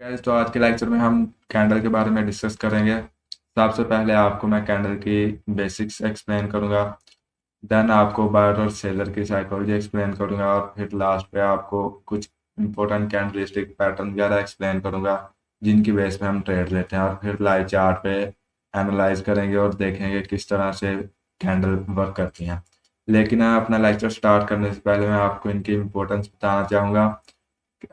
Guys, तो आज के लेक्चर में हम कैंडल के बारे में डिस्कस करेंगे। सबसे पहले आपको मैं कैंडल की बेसिक्स एक्सप्लेन करूंगा। देन आपको बायर और सेलर की साइकोलॉजी एक्सप्लेन करूंगा और फिर लास्ट पे आपको कुछ इंपॉर्टेंट कैंडलिस्टिक पैटर्न वगैरह एक्सप्लेन करूंगा जिनकी बेस पे हम ट्रेड लेते हैं, और फिर लाइव चार्ट पे एनालाइज करेंगे और देखेंगे किस तरह से कैंडल वर्क करती हैं। लेकिन अपना लेक्चर स्टार्ट करने से पहले मैं आपको इनकी इम्पोर्टेंस बताना चाहूँगा।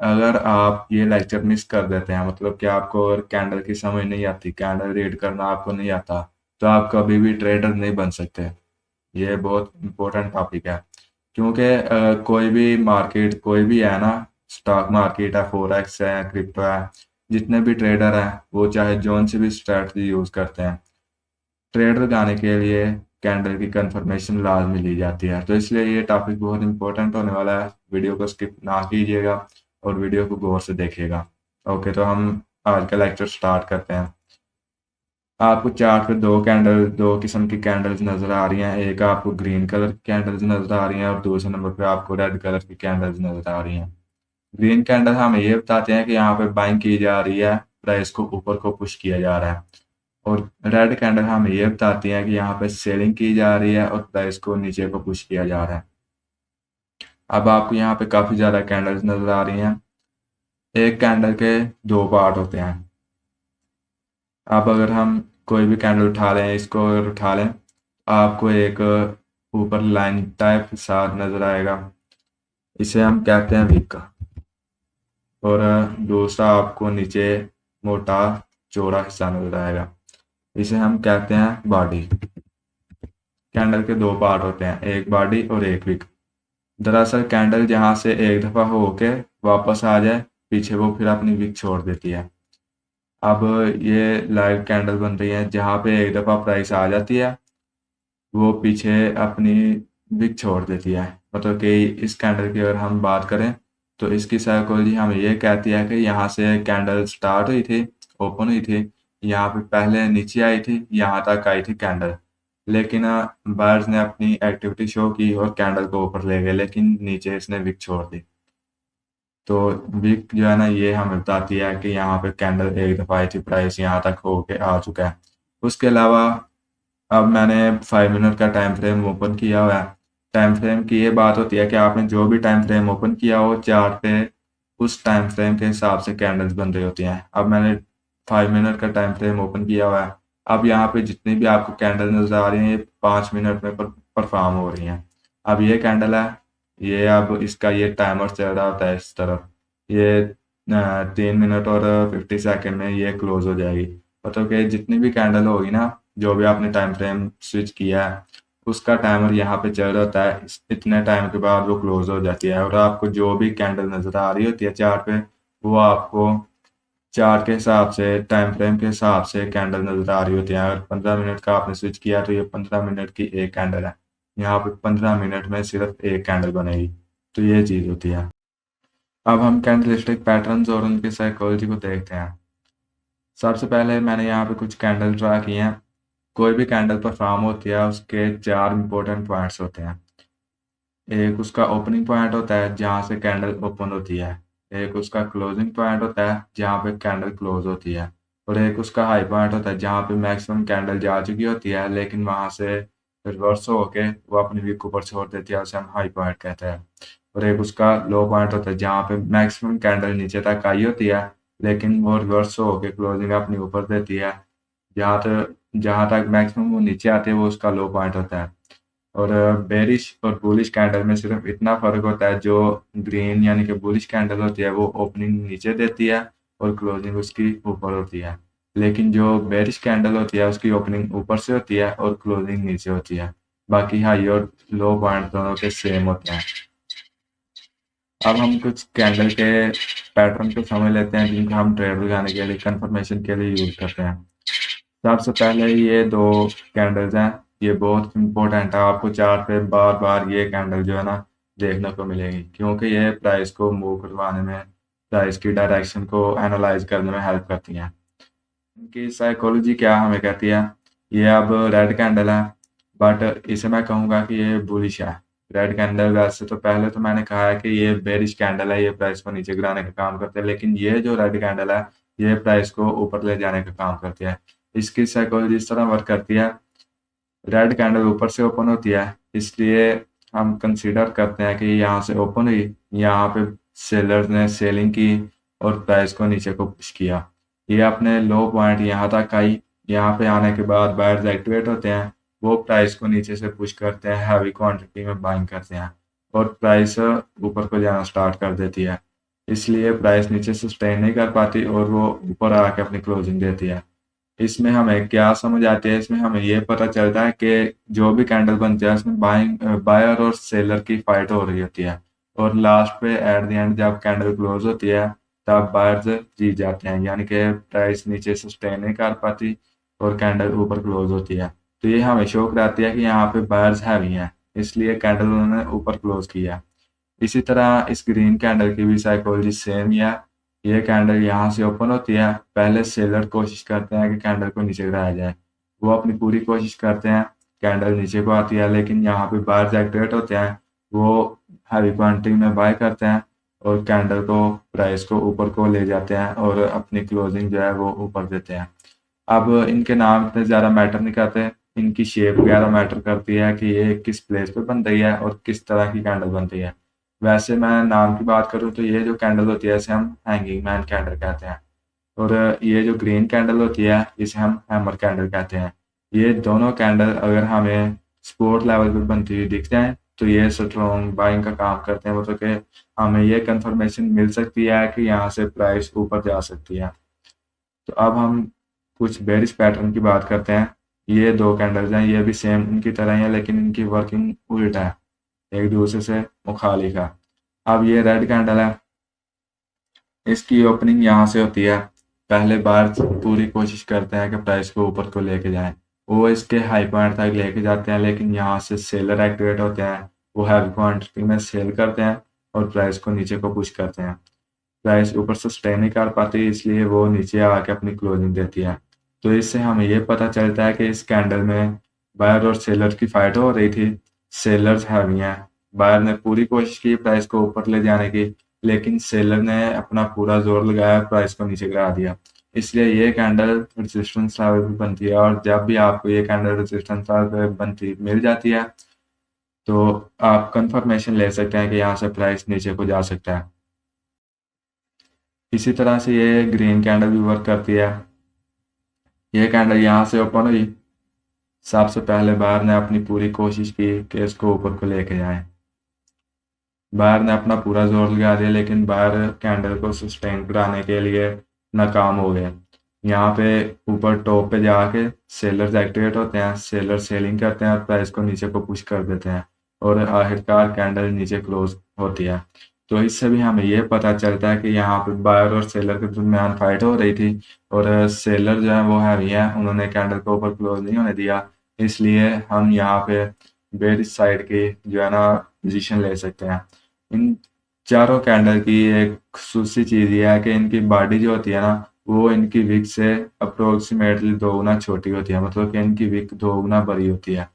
अगर आप ये लेक्चर मिस कर देते हैं, मतलब कि आपको अगर कैंडल की समझ नहीं आती, कैंडल रीड करना आपको नहीं आता, तो आप कभी भी ट्रेडर नहीं बन सकते। ये बहुत इंपॉर्टेंट टॉपिक है, क्योंकि कोई भी मार्केट, कोई भी है ना, स्टॉक मार्केट है, फॉरेक्स है, क्रिप्टो है, जितने भी ट्रेडर हैं वो चाहे जोन से भी स्ट्रेटजी यूज करते हैं, ट्रेड लगाने के लिए कैंडल की कंफर्मेशन लाजमी ली जाती है। तो इसलिए ये टॉपिक बहुत इंपॉर्टेंट होने वाला है। वीडियो को स्किप ना कीजिएगा और वीडियो को गौर से देखिएगा। ओके, तो हम आज का लेक्चर स्टार्ट करते हैं। आपको चार्ट पे दो किस्म की कैंडल्स नजर आ रही हैं। एक आपको ग्रीन कलर की कैंडल्स नजर आ रही हैं और दूसरे नंबर पे आपको रेड कलर की कैंडल्स नजर आ रही हैं। ग्रीन कैंडल हमें ये बताते हैं कि यहाँ पे बाइंग की जा रही है, प्राइस को ऊपर को पुश किया जा रहा है। और रेड कैंडल हमें ये बताती है कि यहाँ पे सेलिंग की जा रही है और प्राइस को नीचे को पुश किया जा रहा है। अब आपको यहाँ पे काफी ज्यादा कैंडल्स नजर आ रही हैं। एक कैंडल के दो पार्ट होते हैं। अब अगर हम कोई भी कैंडल उठा लें, इसको अगर उठा लें, आपको एक ऊपर लाइन टाइप साथ नजर आएगा, इसे हम कहते हैं विक। और दूसरा आपको नीचे मोटा चौड़ा हिस्सा नजर आएगा, इसे हम कहते हैं बॉडी। कैंडल के दो पार्ट होते हैं, एक बॉडी और एक विक। दरअसल कैंडल जहां से एक दफा होके वापस आ जाए पीछे, वो फिर अपनी विक छोड़ देती है। अब ये लाइव कैंडल बन रही है, जहां पे एक दफा प्राइस आ जाती है वो पीछे अपनी विक छोड़ देती है। मतलब कि इस कैंडल की अगर हम बात करें तो इसकी साइकोलॉजी हमें ये कहती है कि यहाँ से कैंडल स्टार्ट हुई थी, ओपन हुई थी, यहाँ पे पहले नीचे आई थी, यहाँ तक आई थी कैंडल, लेकिन बायर्स ने अपनी एक्टिविटी शो की और कैंडल को ऊपर ले गए, लेकिन नीचे इसने विक छोड़ दी। तो विक जो है ना, ये हमें बताती है कि यहाँ पे कैंडल एक दफा आई थी, प्राइस यहाँ तक होके आ चुका है। उसके अलावा अब मैंने 5 मिनट का टाइम फ्रेम ओपन किया हुआ है। टाइम फ्रेम की ये बात होती है कि आपने जो भी टाइम फ्रेम ओपन किया हो चार्ट पे, उस टाइम फ्रेम के हिसाब से कैंडल्स बन रही होती हैं। अब मैंने 5 मिनट का टाइम फ्रेम ओपन किया हुआ है। अब यहाँ पे जितनी भी आपको कैंडल नजर आ रही हैं, ये 5 मिनट में परफॉर्म हो रही हैं। अब ये कैंडल है, ये अब इसका ये टाइमर चल रहा होता है इस तरफ, ये 3 मिनट और 50 सेकेंड में ये क्लोज हो जाएगी। मतलब कि जितनी भी कैंडल होगी ना, जो भी आपने टाइम फ्रेम स्विच किया है, उसका टाइमर यहाँ पे चल रहा होता है। इतने टाइम के बाद वो क्लोज हो जाती है, और आपको जो भी कैंडल नजर आ रही होती है चार्ट पे, वो आपको चार्ट के हिसाब से, टाइम फ्रेम के हिसाब से कैंडल नजर आ रही होती है। अगर 15 मिनट का आपने स्विच किया तो ये 15 मिनट की एक कैंडल है। यहाँ पे 15 मिनट में सिर्फ एक कैंडल बनेगी। तो ये चीज होती है। अब हम कैंडलिस्टिक पैटर्न्स और उनकी साइकोलॉजी को देखते हैं। सबसे पहले मैंने यहाँ पे कुछ कैंडल ड्रा किए हैं। कोई भी कैंडल परफॉर्म होती है, उसके चार इंपॉर्टेंट पॉइंट्स होते हैं। एक उसका ओपनिंग पॉइंट होता है जहां से कैंडल ओपन होती है। एक उसका क्लोजिंग पॉइंट होता है जहां पे कैंडल क्लोज होती है। और एक उसका हाई पॉइंट होता है जहां पे मैक्सिमम कैंडल जा चुकी होती है, लेकिन वहां से रिवर्स होके वो अपनी वीक ऊपर छोड़ देती है, उसे हम हाई पॉइंट कहते हैं। और एक उसका लो पॉइंट होता है जहां पे मैक्सिमम कैंडल नीचे तक आई होती है, लेकिन वो रिवर्स होके क्लोजिंग अपनी ऊपर देती है। जहां तक मैक्सिमम वो नीचे आती है वो उसका लो पॉइंट होता है। और बेरिश और बुलिश कैंडल में सिर्फ इतना फर्क होता है, जो ग्रीन यानी कि बुलिश कैंडल होती है वो ओपनिंग नीचे देती है और क्लोजिंग उसकी ऊपर होती है। लेकिन जो बेरिश कैंडल होती है उसकी ओपनिंग ऊपर से होती है और क्लोजिंग नीचे होती है। बाकी हाई और लो पॉइंट दोनों के सेम होते हैं। अब हम कुछ कैंडल के पैटर्न को समझ लेते हैं जिनको हम ट्रेड लगाने के लिए, कंफर्मेशन के लिए यूज करते हैं। सबसे पहले ये दो कैंडल्स हैं, ये बहुत इंपॉर्टेंट है। आपको चार्ट पे बार बार ये कैंडल जो है ना देखने को मिलेगी, क्योंकि ये प्राइस को मूव करवाने में, प्राइस की डायरेक्शन को एनालाइज करने में हेल्प करती हैं। इनकी साइकोलॉजी क्या हमें कहती है। ये अब रेड कैंडल है, बट इसे मैं कहूँगा कि ये बुलिश है। रेड कैंडल वैसे तो पहले तो मैंने कहा है कि ये बेरिश कैंडल है, ये प्राइस को नीचे गिराने का काम करते हैं, लेकिन ये जो रेड कैंडल है ये प्राइस को ऊपर ले जाने का काम करती है। इसकी साइकोलॉजी इस तरह वर्क करती है, रेड कैंडल ऊपर से ओपन होती है, इसलिए हम कंसीडर करते हैं कि यहाँ से ओपन हुई, यहाँ पे सेलर्स ने सेलिंग की और प्राइस को नीचे को पुश किया। ये अपने लो पॉइंट यहाँ तक आई, यहाँ पे आने के बाद बायर्स एक्टिवेट होते हैं, वो प्राइस को नीचे से पुश करते हैं, हैवी क्वांटिटी में बाइंग करते हैं और प्राइस ऊपर को जाना स्टार्ट कर देती है। इसलिए प्राइस नीचे से स्टे नहीं कर पाती और वो ऊपर आके अपनी क्लोजिंग देती है। इसमें हमें क्या समझ आती है, इसमें हमें ये पता चलता है कि जो भी कैंडल बनती है उसमें बायर और सेलर की फाइट हो रही होती है और लास्ट पे एट द एंड जब कैंडल क्लोज होती है तब बायर्स जीत जाते हैं, यानी कि प्राइस नीचे सस्टेन नहीं कर पाती और कैंडल ऊपर क्लोज होती है। तो ये हमें शो कराती है कि यहाँ पे बायर्स हैवी हैं, इसलिए कैंडल उन्होंने ऊपर क्लोज किया। इसी तरह इस ग्रीन कैंडल की भी साइकोलॉजी सेम ही है। ये कैंडल यहाँ से ओपन होती है, पहले सेलर कोशिश करते हैं कि कैंडल को नीचे गिराया जाए, वो अपनी पूरी कोशिश करते हैं, कैंडल नीचे को आती है, लेकिन यहाँ पे बायर्स एक्टिवेट होते हैं, वो हैवी क्वांटिटी में बाय करते हैं और कैंडल को प्राइस को ऊपर को ले जाते हैं और अपनी क्लोजिंग जो है वो ऊपर देते हैं। अब इनके नाम इतने ज़्यादा मैटर नहीं करते, इनकी शेप वगैरह मैटर करती है कि ये किस प्लेस पे बन रही है और किस तरह की कैंडल बन रही है। वैसे मैं नाम की बात करूँ तो ये जो कैंडल होती है इसे हम हैंगिंग मैन कैंडल कहते हैं और ये जो ग्रीन कैंडल होती है इसे हम हैमर कैंडल कहते हैं। ये दोनों कैंडल अगर हमें सपोर्ट लेवल पे बनती हुई दिख जाए तो ये स्ट्रॉन्ग बाइंग का काम करते हैं, मतलब कि हमें ये कंफर्मेशन मिल सकती है कि यहाँ से प्राइस ऊपर जा सकती है। तो अब हम कुछ बेरिश पैटर्न की बात करते हैं। ये दो कैंडल्स हैं, ये भी सेम इनकी तरह ही है लेकिन इनकी वर्किंग उल्टा है, एक दूसरे से मुखालिफ है। अब ये रेड कैंडल है, इसकी ओपनिंग यहाँ से होती है, पहले बार पूरी कोशिश करते हैं कि प्राइस को ऊपर को लेके जाएं, वो इसके हाई पॉइंट तक लेके जाते हैं, लेकिन यहाँ से सेलर एक्टिवेट होते हैं, वो हैवी क्वांटिटी में सेल करते हैं और प्राइस को नीचे को पुश करते हैं। प्राइस ऊपर से स्टे नहीं कर पाती, इसलिए वो नीचे आके अपनी क्लोजिंग देती है। तो इससे हमें ये पता चलता है कि इस कैंडल में बायर और सेलर की फाइट हो रही थी, सेलर्स हैवी हैं, बायर ने पूरी कोशिश की प्राइस को ऊपर ले जाने की, लेकिन सेलर ने अपना पूरा जोर लगाया, प्राइस को नीचे गिरा दिया। इसलिए ये कैंडल रेजिस्टेंस लेवल पे बनती है और जब भी आपको ये कैंडल रेजिस्टेंस लेवल पे बनती मिल जाती है तो आप कंफर्मेशन ले सकते हैं कि यहाँ से प्राइस नीचे को जा सकता है। इसी तरह से ये ग्रीन कैंडल भी वर्क करती है। ये कैंडल यहाँ से ओपन हुई, सबसे पहले बायर ने अपनी पूरी कोशिश की कि इसको ऊपर को लेके जाए, बायर ने अपना पूरा जोर लगा दिया, लेकिन बायर कैंडल को सस्टेन कराने के लिए नाकाम हो गए। यहाँ पे ऊपर टॉप पे जाके सेलर्स एक्टिवेट होते हैं, सेलर सेलिंग करते हैं और प्राइस को नीचे को पुश कर देते हैं और आखिरकार कैंडल नीचे क्लोज होती है। तो इससे भी हमें ये पता चलता है कि यहाँ पे बायर और सेलर के दरमियान फाइट हो रही थी और सेलर जो है वो हैवी है, उन्होंने कैंडल को ऊपर क्लोज नहीं होने दिया, इसलिए हम यहाँ पे बेरिश साइड की जो है ना पोजीशन ले सकते हैं। इन चारों कैंडल की एक खसूसी चीज़ ये है कि इनकी बॉडी जो होती है ना वो इनकी विक से अप्रोक्सीमेटली 2 गुना छोटी होती है, मतलब कि इनकी विक 2 गुना बड़ी होती है।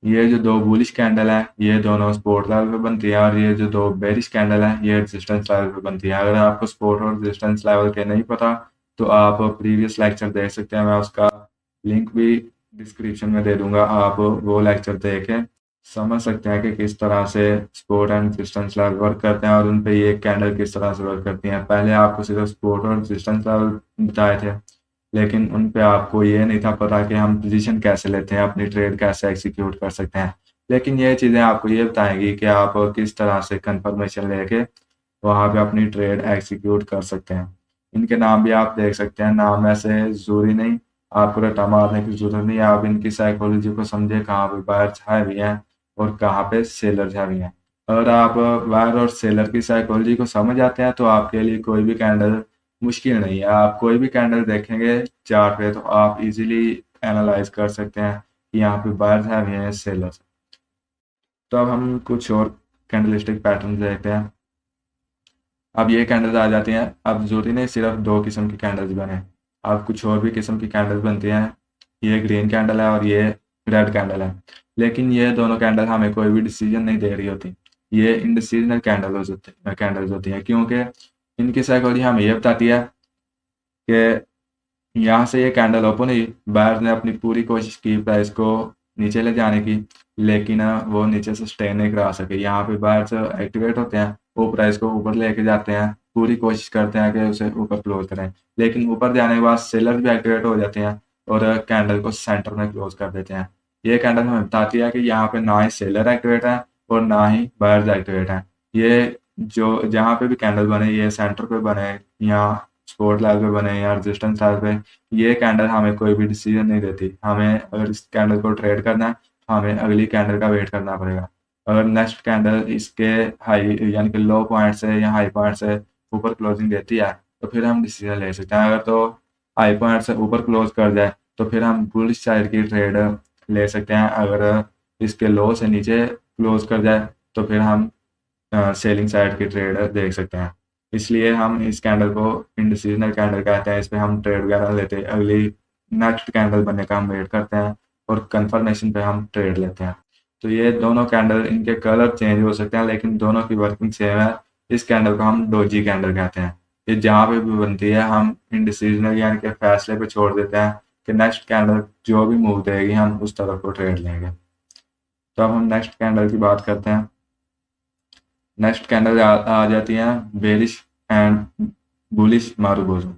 ये जो दो बुलिश कैंडल है ये दोनों सपोर्ट लेवल पे बनती है और ये जो दो बेरिश कैंडल है ये रेजिस्टेंस लेवल पे बनती है। अगर आपको सपोर्ट और रेजिस्टेंस लेवल के नहीं पता तो आप प्रीवियस लेक्चर देख सकते हैं, मैं उसका लिंक भी डिस्क्रिप्शन में दे दूंगा, आप वो लेक्चर देख के समझ सकते हैं कि किस तरह से support and resistance level work करते हैं और उन पे ये कैंडल किस तरह से वर्क करती हैं। पहले आपको सिर्फ सपोर्ट और रेजिस्टेंस लेवल बताए थे, लेकिन उन पे आपको ये नहीं था पता कि हम पोजीशन कैसे लेते हैं, अपनी ट्रेड कैसे एग्जीक्यूट कर सकते हैं। लेकिन ये चीज़ें आपको ये बताएंगी कि आप किस तरह से कंफर्मेशन लेके वहाँ पे अपनी ट्रेड एग्जीक्यूट कर सकते हैं। इनके नाम भी आप देख सकते हैं, नाम ऐसे ज़रूरी नहीं, आपको रट्टा मारने की जरूरत नहीं, आप इनकी साइकोलॉजी को समझे, कहाँ पे बायर्स हैवी हैं और कहाँ पे सेलर्स हैवी हैं। अगर आप बायर और सेलर की साइकोलॉजी को समझ आते हैं तो आपके लिए कोई भी कैंडल मुश्किल नहीं है। आप कोई भी कैंडल देखेंगे चार्ट पे तो आप इजीली एनालाइज कर सकते हैं कि यहाँ पे बायर्स हैवी हैं सेलर्स। तो अब हम कुछ और कैंडलिस्टिक पैटर्न देखते हैं। अब ये कैंडल्स आ जाती हैं, अब जरूरी नहीं सिर्फ 2 किस्म की कैंडल्स बने, अब कुछ और भी किस्म की कैंडल्स बनती हैं। ये ग्रीन कैंडल है और ये रेड कैंडल है। लेकिन ये दोनों कैंडल हमें कोई भी डिसीजन नहीं दे रही होती। ये इंडिसीजनल कैंडल्स होती हैं, क्योंकि इनकी साइकोलॉजी हमें ये बताती है कि यहाँ से ये कैंडल ओपन हुई, बायर ने अपनी पूरी कोशिश की प्राइस को नीचे ले जाने की, लेकिन वो नीचे से स्टे नहीं करा सके। यहाँ पे बायर्स एक्टिवेट होते हैं, वो प्राइस को ऊपर लेके जाते हैं, पूरी कोशिश करते हैं कि उसे ऊपर क्लोज करें, लेकिन ऊपर जाने के बाद सेलर भी एक्टिवेट हो जाते हैं और कैंडल को सेंटर में क्लोज कर देते हैं। ये कैंडल हमें बताती है कि यहाँ पे ना ही सेलर एक्टिवेट है और ना ही बायर्स एक्टिवेट हैं। ये जो जहाँ पे भी कैंडल बने, ये सेंटर पे बने या सपोर्ट लेवल पे बने या रेजिस्टेंस लेवल पे, ये कैंडल हमें कोई भी डिसीजन नहीं देती। हमें अगर इस कैंडल को ट्रेड करना है तो हमें अगली कैंडल का वेट करना पड़ेगा। अगर नेक्स्ट कैंडल इसके हाई यानी कि लो पॉइंट से या हाई पॉइंट से ऊपर क्लोजिंग देती है तो फिर हम डिसीजन ले सकते हैं। अगर तो हाई पॉइंट से ऊपर क्लोज कर जाए तो फिर हम बुलिश साइड की ट्रेड ले सकते हैं। अगर इसके लो से नीचे क्लोज कर जाए तो फिर हम सेलिंग साइड की ट्रेड देख सकते हैं। इसलिए हम इस कैंडल को इंडिसीजनल कैंडल कहते हैं। इस पे हम ट्रेड वगैरह लेते हैं, अगली नेक्स्ट कैंडल बनने का हम वेट करते हैं और कंफर्मेशन पे हम ट्रेड लेते हैं। तो ये दोनों कैंडल, इनके कलर चेंज हो सकते हैं लेकिन दोनों की वर्किंग सेम है। इस कैंडल को हम डोजी कैंडल कहते हैं। ये जहाँ पे भी बनती है हम इंडिसीजनल यानी कि फैसले पे छोड़ देते हैं कि नेक्स्ट कैंडल जो भी मूव देगी हम उस तरफ को ट्रेड लेंगे। तो अब हम नेक्स्ट कैंडल की बात करते हैं। नेक्स्ट कैंडल आ जाती है बेरिश एंड बुलिश मारुबोरो।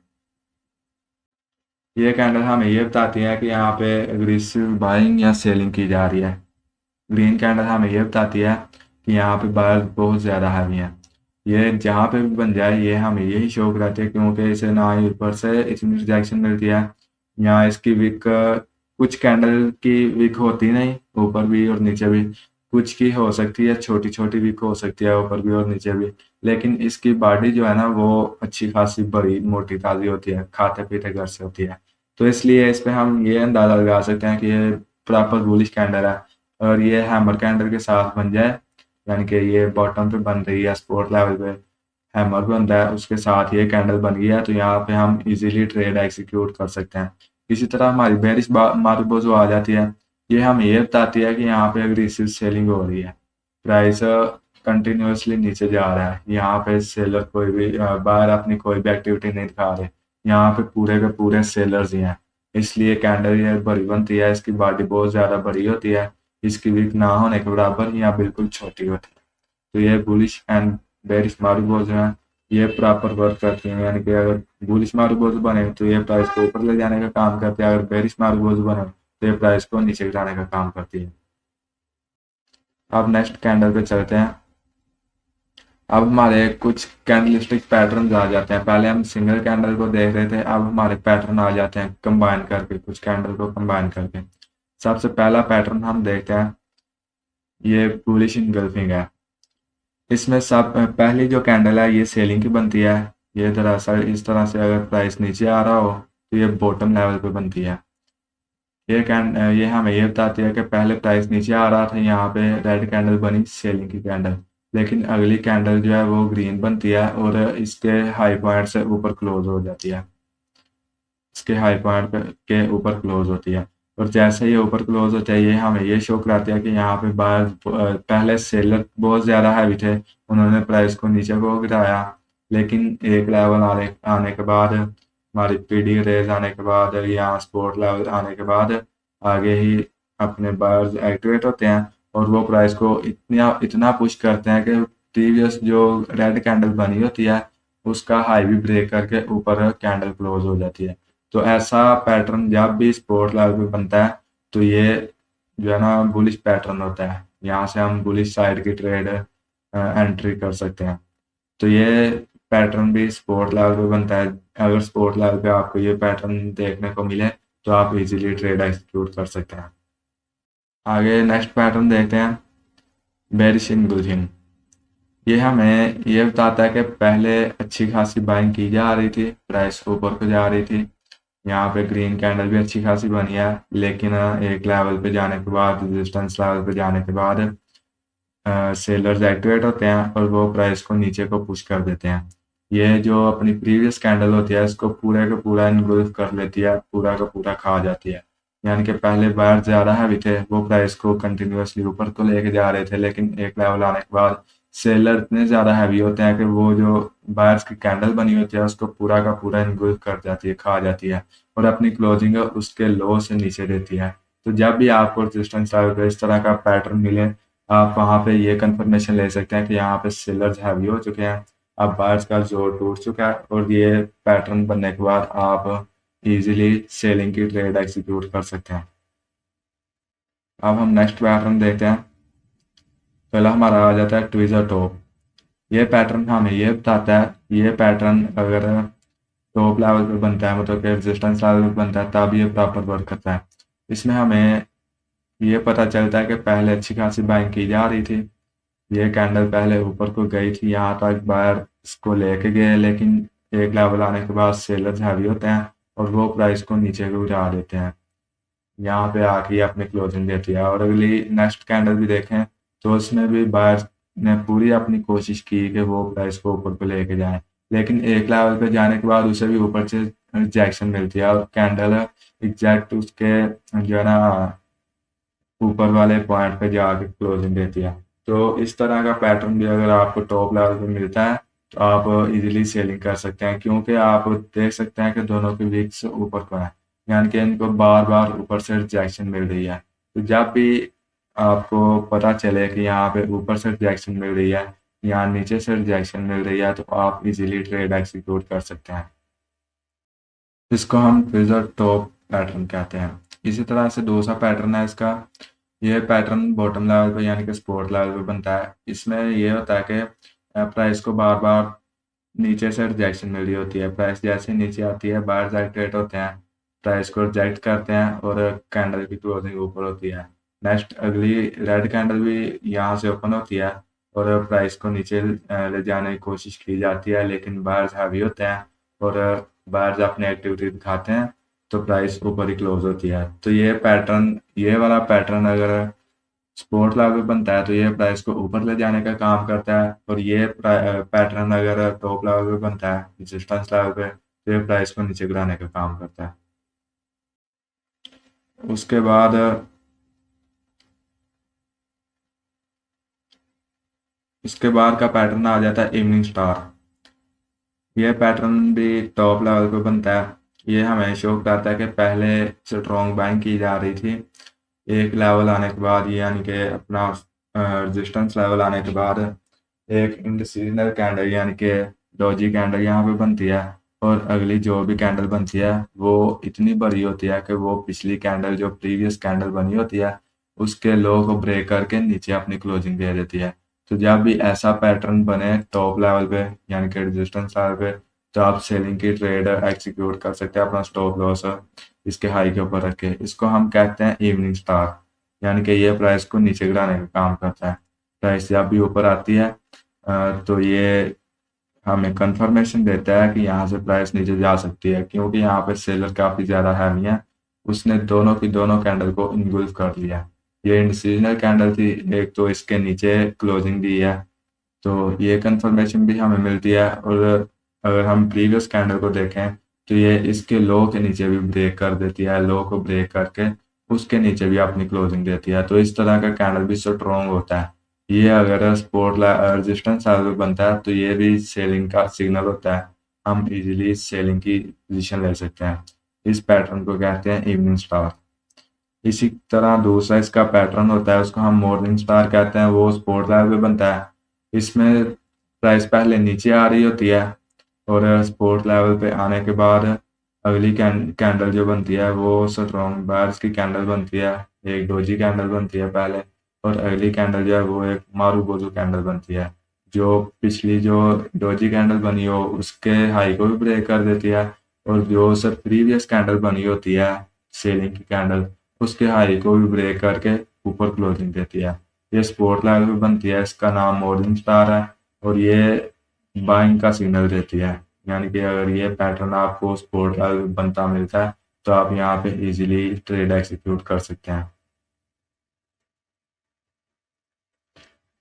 ये कैंडल हमें ये बताती है कि यहाँ पे एग्रेसिव बाइंग या सेलिंग की जा रही है। ग्रीन कैंडल हमें ये बताती है कि यहाँ पे बायर बहुत ज़्यादा हैवी है। ये जहाँ पे भी बन जाए ये हमें यही शो कराती है, क्योंकि इसे ना ही ऊपर से इतनी रिजेक्शन मिलती है। यहाँ इसकी विक कुछ कैंडल की विक होती नहीं, ऊपर भी और नीचे भी। कुछ की हो सकती है छोटी छोटी विक हो सकती है ऊपर भी और नीचे भी, लेकिन इसकी बॉडी जो है ना वो अच्छी खासी बड़ी मोटी ताज़ी होती है, खाते पीते घर से होती है। तो इसलिए इस पे हम ये अंदाज़ा लगा सकते हैं कि ये प्रॉपर बुलिश कैंडल है। और ये हैमर कैंडल के साथ बन जाए, यानी कि ये बॉटम पे बन रही है, सपोर्ट लेवल पे हैमर बन रहा है, उसके साथ ये कैंडल बन गया, तो यहाँ पे हम इजीली ट्रेड एग्जीक्यूट कर सकते हैं। इसी तरह हमारी बेरिश मार्बो जो आ जाती है, ये हमें ये बताती है कि यहाँ पे अग्रेसिव सेलिंग हो रही है, प्राइस कंटिन्यूअसली नीचे जा रहा है। यहाँ पे सेलर कोई भी बाहर अपनी कोई भी एक्टिविटी नहीं दिखा रहे, यहाँ पे पूरे के पूरे सेलर्स ही हैं। इसलिए कैंडल ये बड़ी बनती है, इसकी बॉडी बहुत ज़्यादा बड़ी होती है, इसकी विक ना होने के बराबर या बिल्कुल छोटी होती है। तो ये बुलिश एंड बेरिश मार्बोज हैं, ये प्रॉपर वर्क करती हैं। यानी कि अगर बुलिश मार्बोज बने तो ये प्राइस को ऊपर ले जाने का काम करते हैं, अगर बेरिश मार्बोज बने तो ये प्राइस को नीचे गिराने का काम करती है। अब नेक्स्ट कैंडल पे चलते हैं। अब हमारे कुछ कैंडलस्टिक पैटर्न आ जाते हैं। पहले हम सिंगल कैंडल को देख रहे थे, अब हमारे पैटर्न आ जाते हैं कंबाइन करके, कुछ कैंडल को कंबाइन करके। सबसे पहला पैटर्न हम देखते हैं, ये बुलिश इनगल्फिंग है। इसमें सब पहली जो कैंडल है ये सेलिंग की बनती है। ये दरअसल इस तरह से अगर प्राइस नीचे आ रहा हो तो ये बॉटम लेवल पे बनती है। ये हमें ये बताती है कि पहले प्राइस नीचे आ रहा था, यहाँ पे रेड कैंडल बनी सेलिंग की कैंडल, लेकिन अगली कैंडल जो है वो ग्रीन बनती है और इसके हाई पॉइंट से ऊपर क्लोज हो जाती है, इसके हाई पॉइंट के ऊपर क्लोज होती है। और जैसे ये ऊपर क्लोज होता है ये हमें ये शो कराती है कि यहाँ पे बाहर पहले सेलर बहुत ज़्यादा हैवी थे, उन्होंने प्राइस को नीचे को गिराया, लेकिन एक लेवल आने के बाद, हमारी पीडी रेज आने के बाद, यहाँ सपोर्ट लेवल आने के बाद आगे ही अपने बायर्स एक्टिवेट होते हैं और वो प्राइस को इतना पुश करते हैं कि प्रीवियस जो रेड कैंडल बनी होती है उसका हाई भी ब्रेक करके ऊपर कैंडल क्लोज हो जाती है। तो ऐसा पैटर्न जब भी सपोर्ट लेवल पे बनता है तो ये जो है ना बुलिश पैटर्न होता है, यहाँ से हम बुलिश साइड की ट्रेड एंट्री कर सकते हैं। तो ये पैटर्न भी सपोर्ट लेवल पे बनता है। अगर सपोर्ट लेवल पे आपको ये पैटर्न देखने को मिले तो आप इजीली ट्रेड एग्जीक्यूट कर सकते हैं। आगे नेक्स्ट पैटर्न देखते हैं, बेरिश इनगल्फिंग। ये हमें ये बताता है कि पहले अच्छी खासी बाइंग की जा रही थी, प्राइस ऊपर को जा रही थी, यहाँ पे ग्रीन कैंडल भी अच्छी खासी बनी है, लेकिन एक लेवल पे जाने के बाद, रेजिस्टेंस लेवल पे जाने के बाद सेलर्स एक्टिवेट होते हैं और वो प्राइस को नीचे को पुश कर देते हैं। ये जो अपनी प्रीवियस कैंडल होती है इसको पूरे का पूरा इनगल्फ कर लेती है, पूरा का पूरा खा जाती है। यानी कि पहले बायर ज़्यादा हैवी थे, वो प्राइस को कंटिन्यूअसली ऊपर को लेके जा रहे थे, लेकिन एक लेवल आने के बाद सेलर इतने ज़्यादा हैवी होते हैं कि वो जो बायर्स की कैंडल बनी होती है उसको पूरा का पूरा इनगुल्फ कर जाती है, खा जाती है और अपनी क्लोजिंग उसके लो से नीचे देती है। तो जब भी आपको रेजिस्टेंस लेवल पे इस तरह का पैटर्न मिले, आप वहाँ पे ये कंफर्मेशन ले सकते हैं कि यहाँ पे सेलर्स हैवी हो चुके हैं, अब बायर्स का जोर टूट चुका है और ये पैटर्न बनने के बाद आप इजीली सेलिंग की ट्रेड एग्जीक्यूट कर सकते हैं। अब हम नेक्स्ट पैटर्न देखते हैं। पहला हमारा आ जाता है ट्विजर टॉप। ये पैटर्न हमें ये बताता है, ये पैटर्न अगर टॉप लेवल पे बनता है, मतलब कि रेजिस्टेंस लेवल पे बनता है, तब ये प्रॉपर वर्क करता है। इसमें हमें ये पता चलता है कि पहले अच्छी खासी बाइंग की जा रही थी, ये कैंडल पहले ऊपर को गई थी, यहाँ तक बायर इसको लेके गए, लेकिन एक लेवल आने के बाद सेलर्स हैवी होते हैं और वो प्राइस को नीचे को गिरा देते हैं, यहाँ पे आके अपनी क्लोजिंग देती है। और अगली नेक्स्ट कैंडल भी देखें तो उसमें भी बायर ने पूरी अपनी कोशिश की कि वो प्राइस को ऊपर को लेके जाए, लेकिन एक लेवल पे जाने के बाद उसे भी ऊपर से रिजेक्शन मिलती है और कैंडल एग्जैक्ट उसके जो है ना ऊपर वाले पॉइंट पे जाके क्लोजिंग देती है। तो इस तरह का पैटर्न भी अगर आपको टॉप लेवल पे मिलता है तो आप इजीली सेलिंग कर सकते हैं, क्योंकि आप देख सकते हैं कि दोनों के विक्स ऊपर को है, यानी कि इनको बार बार ऊपर से रिजेक्शन मिल रही है। तो जब भी आपको पता चले कि यहाँ पे ऊपर से रिजेक्शन मिल रही है, यहाँ नीचे से रिजेक्शन मिल रही है, तो आप इजीली ट्रेड एग्जीक्यूट कर सकते हैं। इसको हम ट्विजर टॉप पैटर्न कहते हैं। इसी तरह से दूसरा पैटर्न है इसका, ये पैटर्न बॉटम लेवल पे यानी कि सपोर्ट लेवल पे बनता है। इसमें ये होता है कि प्राइस को बार बार नीचे से रिजेक्शन मिल रही होती है, प्राइस जैसे ही नीचे आती है बायर्स एक्टिवेट होते हैं, प्राइस को रिजेक्ट करते हैं और कैंडल की क्लोजिंग ऊपर होती है। नेक्स्ट अगली रेड कैंडल भी यहाँ से ओपन होती है और प्राइस को नीचे ले जाने की कोशिश की जाती है, लेकिन बायर्स हैवी होते हैं और बायर्स अपनी एक्टिविटी दिखाते हैं, तो प्राइस ऊपर ही क्लोज होती है। तो ये पैटर्न, ये वाला पैटर्न अगर सपोर्ट लेवल पे बनता है तो ये प्राइस को ऊपर ले जाने का काम करता है, और ये पैटर्न अगर टॉप लेवल पे बनता है रेजिस्टेंस लेवल पे तो ये प्राइस को नीचे गिराने का काम करता है। उसके बाद इसके बाद का पैटर्न आ जाता है इवनिंग स्टार। ये पैटर्न भी टॉप लेवल पे बनता है। ये हमें शो करता है कि पहले स्ट्रॉन्ग बाइंग की जा रही थी, एक लेवल आने के बाद यानी कि अपना रेजिस्टेंस लेवल आने के बाद एक इंडिसीजनल कैंडल यानी कि डोजी कैंडल यहाँ पे बनती है, और अगली जो भी कैंडल बनती है वो इतनी बड़ी होती है कि वो पिछली कैंडल जो प्रीवियस कैंडल बनी होती है उसके लो को ब्रेक करके नीचे अपनी क्लोजिंग दे देती है। तो जब भी ऐसा पैटर्न बने टॉप लेवल पे यानी कि रेजिस्टेंस लेवल पे, तो आप सेलिंग की ट्रेड एग्जीक्यूट कर सकते हैं अपना स्टॉप लॉस इसके हाई के ऊपर रख के। इसको हम कहते हैं इवनिंग स्टार, यानी कि ये प्राइस को नीचे गिराने का काम करता है। प्राइस जब भी ऊपर आती है तो ये हमें कंफर्मेशन देता है कि यहाँ से प्राइस नीचे जा सकती है, क्योंकि यहाँ पे सेलर काफी ज्यादा हैवी है, उसने दोनों की दोनों कैंडल को इनगुल्फ कर लिया। ये इंडिसीजनल कैंडल थी, एक तो इसके नीचे क्लोजिंग दी है, तो ये कंफर्मेशन भी हमें मिलती है। और अगर हम प्रीवियस कैंडल को देखें तो ये इसके लो के नीचे भी ब्रेक कर देती है, लो को ब्रेक करके उसके नीचे भी अपनी क्लोजिंग देती है। तो इस तरह का कैंडल भी स्ट्रॉन्ग होता है। ये अगर सपोर्ट रेजिस्टेंस लेवल बनता है तो ये भी सेलिंग का सिग्नल होता है, हम इजीली सेलिंग की पोजीशन ले सकते हैं। इस पैटर्न को कहते हैं इवनिंग स्टार। इसी तरह दूसरा इसका पैटर्न होता है, उसको हम मॉर्निंग स्टार कहते हैं, वो सपोर्ट लेवल पे बनता है। इसमें प्राइस पहले नीचे आ रही होती है और सपोर्ट लेवल पे आने के बाद अगली कैंडल जो बनती है वो स्ट्रॉन्ग बायर्स की कैंडल बनती है, एक डोजी कैंडल बनती है पहले, और अगली कैंडल जो है वो एक मारूबोजू कैंडल बनती है, जो पिछली जो डोजी कैंडल बनी हो उसके हाई को भी ब्रेक कर देती है, और जो उससे प्रीवियस कैंडल बनी होती है सेलिंग की कैंडल उसके हाई को भी ब्रेक करके ऊपर क्लोजिंग देती है। ये सपोर्ट लेवल पे बनती है, इसका नाम मॉर्निंग स्टार है, और ये बाइंग का सिग्नल देती है। यानी कि अगर ये पैटर्न आपको सपोर्ट लेवल पे बनता मिलता है तो आप यहाँ पे इजीली ट्रेड एग्जीक्यूट कर सकते हैं।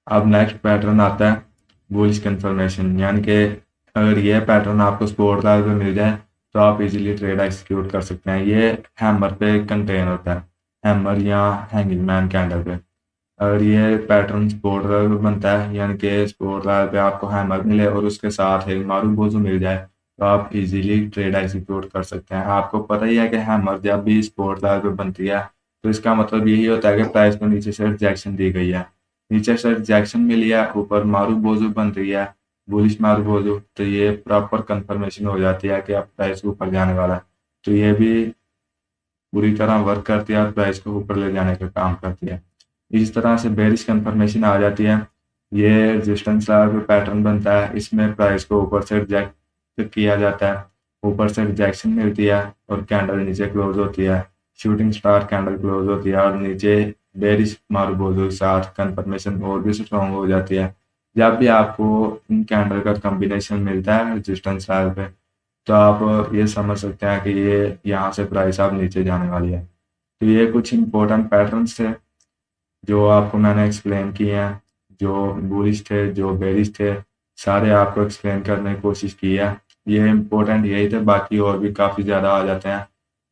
अब नेक्स्ट पैटर्न आता है बुलिश कंफर्मेशन, यानी कि अगर ये पैटर्न आपको सपोर्ट लेवल पे मिल जाए तो आप इजीली ट्रेड एग्जीक्यूट कर सकते हैं। ये हैमर पे कंटेन होता है, हैमर या हैंगिंग मैन कैंडल पे। अगर ये पैटर्न सपोर्ट लेवल पे बनता है, यानी कि सपोर्ट लेवल पे आपको हैमर मिले और उसके साथ एक मारूबोजू मिल जाए, तो आप इजीली ट्रेड एग्जीक्यूट कर सकते हैं। आपको पता ही है कि हैमर जब भी सपोर्ट लेवल पे बनती है तो इसका मतलब यही होता है कि प्राइस को नीचे से रिजेक्शन दी गई है, नीचे से रिजेक्शन मिली है, ऊपर मारूबोजू बन रही है, बुलिश मारूबोजू, तो ये प्रॉपर कंफर्मेशन हो जाती है कि अब प्राइस ऊपर जाने वाला है। तो ये भी पूरी तरह वर्क करती है और प्राइस को ऊपर ले जाने का काम करती है। इस तरह से बेरिश कंफर्मेशन आ जाती है, ये रेजिस्टेंस लेवल पे पैटर्न बनता है, इसमें प्राइस को ऊपर से रिजेक्ट किया जाता है, ऊपर से रिजेक्शन मिलती है और कैंडल नीचे क्लोज होती है, शूटिंग स्टार कैंडल क्लोज होती है और नीचे बेरिश मारूबोजू के साथ कंफर्मेशन और भी स्ट्रॉन्ग हो जाती है। जब भी आपको इन कैंडल का कॉम्बिनेशन मिलता है रेजिस्टेंस लेवल पे, तो आप ये समझ सकते हैं कि ये यहाँ से प्राइस आप नीचे जाने वाली है। तो ये कुछ इंपॉर्टेंट पैटर्न्स थे जो आपको मैंने एक्सप्लेन किए हैं, जो बुलिश थे जो बेरिश थे, सारे आपको एक्सप्लेन करने की कोशिश की है। ये इम्पोर्टेंट यही थे, बाकी और भी काफ़ी ज़्यादा आ जाते हैं,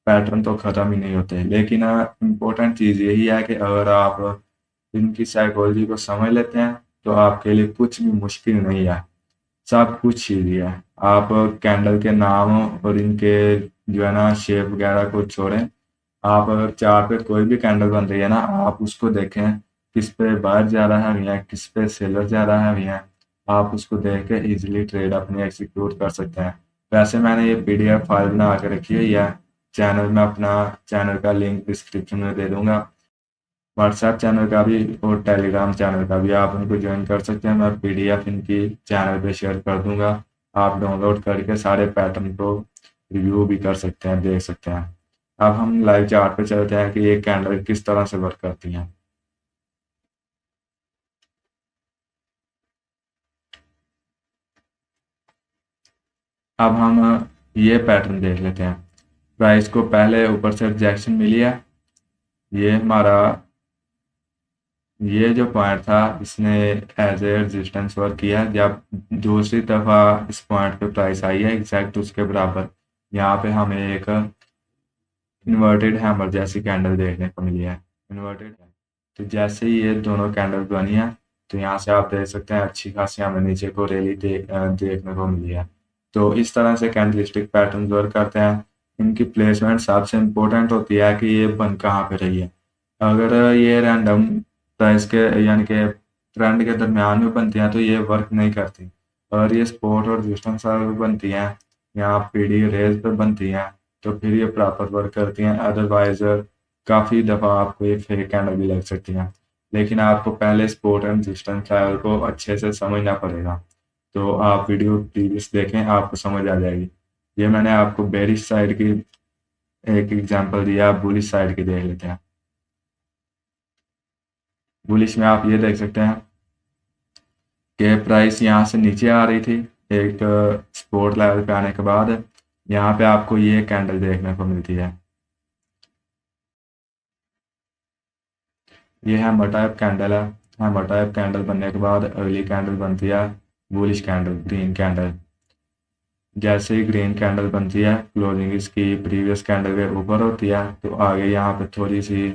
पैटर्न तो ख़त्म ही नहीं होते। लेकिन इम्पोर्टेंट चीज़ यही है कि अगर आप इनकी साइकोलॉजी को समझ लेते हैं तो आपके लिए कुछ भी मुश्किल नहीं है, सब कुछ ईजी है। आप कैंडल के नाम और इनके जो है ना शेप वगैरह को छोड़ें, आप अगर चार्ट पे कोई भी कैंडल बन रही है ना, आप उसको देखें किस पे बायर ज़्यादा हैवी है, किस पे सेलर ज़्यादा हैवी है, आप उसको देख के इजीली ट्रेड अपनी एग्जीक्यूट कर सकते हैं। वैसे मैंने ये पीडीएफ फाइल बना के रखी है, या चैनल में अपना चैनल का लिंक डिस्क्रिप्शन में दे दूंगा, व्हाट्सएप चैनल का भी और टेलीग्राम चैनल का भी आप उनको ज्वाइन कर सकते हैं। मैं पीडीएफ इनकी चैनल पे शेयर कर दूंगा, आप डाउनलोड करके सारे पैटर्न को रिव्यू भी कर सकते हैं, देख सकते हैं। अब हम लाइव चार्ट पे चलते हैं कि ये कैंडल किस तरह से वर्क करती हैं। अब हम ये पैटर्न देख लेते हैं। प्राइस को पहले ऊपर से रिजेक्शन मिली है, ये हमारा ये जो पॉइंट था इसने एज ए रेजिस्टेंस वर्क किया। जब दूसरी दफ़ा इस पॉइंट पे प्राइस आई है एग्जैक्ट उसके बराबर, यहाँ पे हमें एक इन्वर्टेड हैमर जैसी कैंडल देखने को मिली है, इन्वर्टेड है। तो जैसे ही ये दोनों कैंडल बनी है, तो यहाँ से आप देख सकते हैं अच्छी खासी हमें नीचे को रैली देखने को मिली है। तो इस तरह से कैंडलस्टिक पैटर्न वर्क करते हैं। इनकी प्लेसमेंट सबसे इम्पोर्टेंट होती है कि ये बन कहाँ पे रही है। अगर ये रैंडम प्राइस के यानी कि ट्रेंड के दरमियान में बनती हैं तो ये वर्क नहीं करती। और ये सपोर्ट और रेजिस्टेंस पर बनती हैं, यहाँ पीडी रेज पे बनती हैं, तो फिर ये प्रॉपर वर्क करती हैं। अदरवाइज काफ़ी दफ़ा आपको ये फेक कैंडल भी लग सकती हैं। लेकिन आपको पहले सपोर्ट एंड रेजिस्टेंस लेवल को अच्छे से समझना पड़ेगा। तो आप वीडियो प्रीवियस देखें, आपको समझ आ जाएगी। ये मैंने आपको बेरिश साइड की एक एग्जांपल दिया, आप बुलिश साइड की देख लेते हैं। बुलिश में आप ये देख सकते हैं कि प्राइस यहाँ से नीचे आ रही थी, एक सपोर्ट लेवल पे आने के बाद यहाँ पे आपको ये कैंडल देखने को मिलती है। ये हैमर टाइप कैंडल है। हैमर टाइप कैंडल बनने के बाद अगली कैंडल बनती है बुलिश कैंडल, ग्रीन कैंडल। जैसे ही ग्रीन कैंडल बनती है, क्लोजिंग इसकी प्रीवियस कैंडल के ऊपर होती है, तो आगे यहाँ पे थोड़ी सी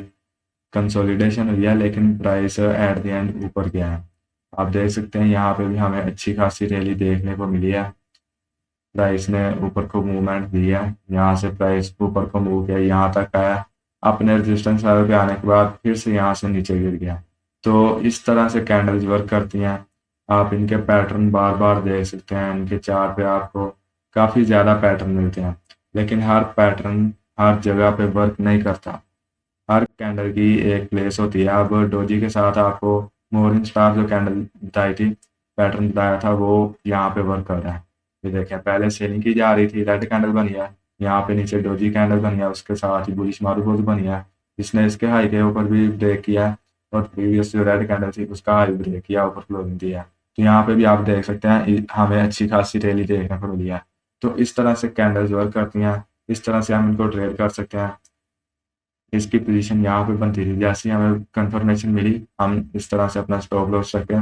कंसोलिडेशन हुई है, लेकिन प्राइस एट द एंड ऊपर गया है। आप देख सकते हैं यहाँ पे भी हमें अच्छी खासी रैली देखने को मिली है, प्राइस ने ऊपर को मूवमेंट दी है, यहाँ से प्राइस ऊपर को मूव किया, यहाँ तक आया, अपने रेजिस्टेंस लेवल पे आने के बाद फिर से यहाँ से नीचे गिर गया। तो इस तरह से कैंडल्स वर्क करती हैं। आप इनके पैटर्न बार बार देख सकते हैं, इनके चार्ट पे आपको काफ़ी ज़्यादा पैटर्न मिलते हैं, लेकिन हर पैटर्न हर जगह पे वर्क नहीं करता। हर कैंडल की एक प्लेस होती है। अब डोजी के साथ आपको मोरिंग स्टार जो कैंडल बताई थी, पैटर्न बताया था, वो यहाँ पे वर्क कर रहा है। ये देखें, पहले सेलिंग की जा रही थी, रेड कैंडल बनी है, यहाँ पे नीचे डोजी कैंडल बनी है, उसके साथ ही बुलिश मारूबोज बनी है, इसने इसके हाई के ऊपर भी ब्रेक किया और प्रीवियस जो रेड कैंडल थी उसका हाई ब्रेक किया, ऊपर क्लोजिंग दिया। तो यहाँ पे भी आप देख सकते हैं हमें अच्छी खासी रैली देखने को मिली है। तो इस तरह से कैंडल्स वर्क करती हैं, इस तरह से हम इनको ट्रेड कर सकते हैं। इसकी पोजीशन यहाँ पे बनती थी, जैसे ही हमें कंफर्मेशन मिली हम इस तरह से अपना स्टॉप लॉस रख के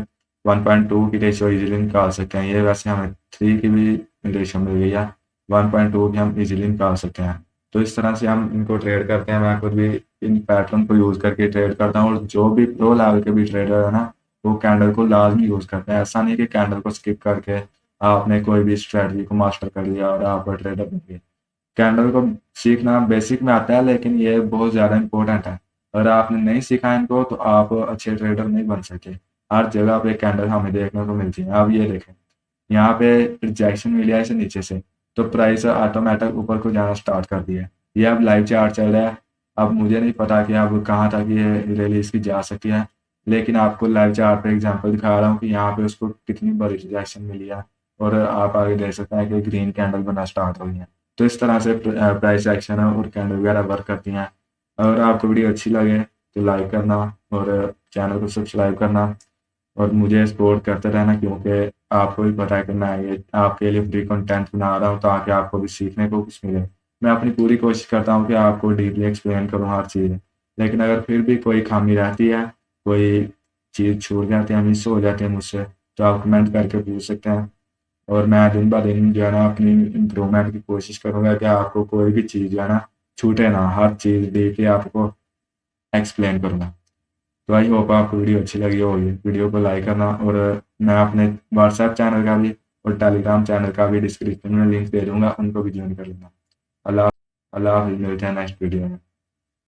1.2 की रेशियो इजीली निकाल सकते हैं। ये वैसे हमें 3 की भी रेशियो मिल गई है, 1.2 भी हम इजीली निकाल सकते हैं। तो इस तरह से हम इनको ट्रेड करते हैं। मैं खुद भी इन पैटर्न को यूज़ करके ट्रेड करता हूँ, और जो भी प्रो लेवल के भी ट्रेडर है ना, वो कैंडल को लाजमी यूज़ करते हैं। ऐसा नहीं कि कैंडल को स्किप करके आपने कोई भी स्ट्रेटजी को मास्टर कर लिया और आप ट्रेडर बन गए। कैंडल को सीखना बेसिक में आता है, लेकिन ये बहुत ज़्यादा इंपॉर्टेंट है। अगर आपने नहीं सीखा इनको तो आप अच्छे ट्रेडर नहीं बन सकते। हर जगह पे कैंडल हमें देखने को मिलती है। आप ये देखें, यहाँ पे रिजेक्शन मिली है इसे नीचे से, तो प्राइस ऑटोमेटिक ऊपर को जाना स्टार्ट कर दिया है। ये अब लाइव चार्ट चल रहा है। अब मुझे नहीं पता कि अब कहाँ तक ये रैली इसकी जा सकती है, लेकिन आपको लाइव चार्ट पे एग्जांपल दिखा रहा हूँ कि यहाँ पे उसको कितनी बड़ी रिजेक्शन मिली है, और आप आगे देख सकते हैं कि ग्रीन कैंडल बनना स्टार्ट हो गई है। तो इस तरह से प्राइस एक्शन है और कैंडल वगैरह वर्क करती हैं। अगर आपको वीडियो अच्छी लगे तो लाइक करना और चैनल को सब्सक्राइब करना, और मुझे सपोर्ट करते रहना, क्योंकि आपको भी पता है कि मैं ये आपके लिए फ्री कंटेंट बना रहा हूँ ताकि आपको भी सीखने को कुछ मिले। मैं अपनी पूरी कोशिश करता हूँ कि आपको डीपली एक्सप्लेन करूँ हर चीज़, लेकिन अगर फिर भी कोई खामी रहती है, कोई चीज़ छूट जाती है, मिस हो जाती है मुझसे, तो आप कमेंट करके पूछ सकते हैं। और मैं दिन ब दिन जो है ना अपनी इम्प्रूवमेंट की कोशिश करूँगा कि आपको कोई भी चीज़ जो है ना छूटे ना, हर चीज़ डीपली आपको एक्सप्लेन करूँगा। तो आई होप आपको वीडियो अच्छी लगी होगी। वीडियो को लाइक करना, और मैं अपने व्हाट्सएप चैनल का भी और टेलीग्राम चैनल का भी डिस्क्रिप्शन में लिंक दे दूँगा, उनको भी ज्वाइन कर लेना। अल्लाह अल्लाह हाफ़िज़, मिलते हैं नेक्स्ट वीडियो में।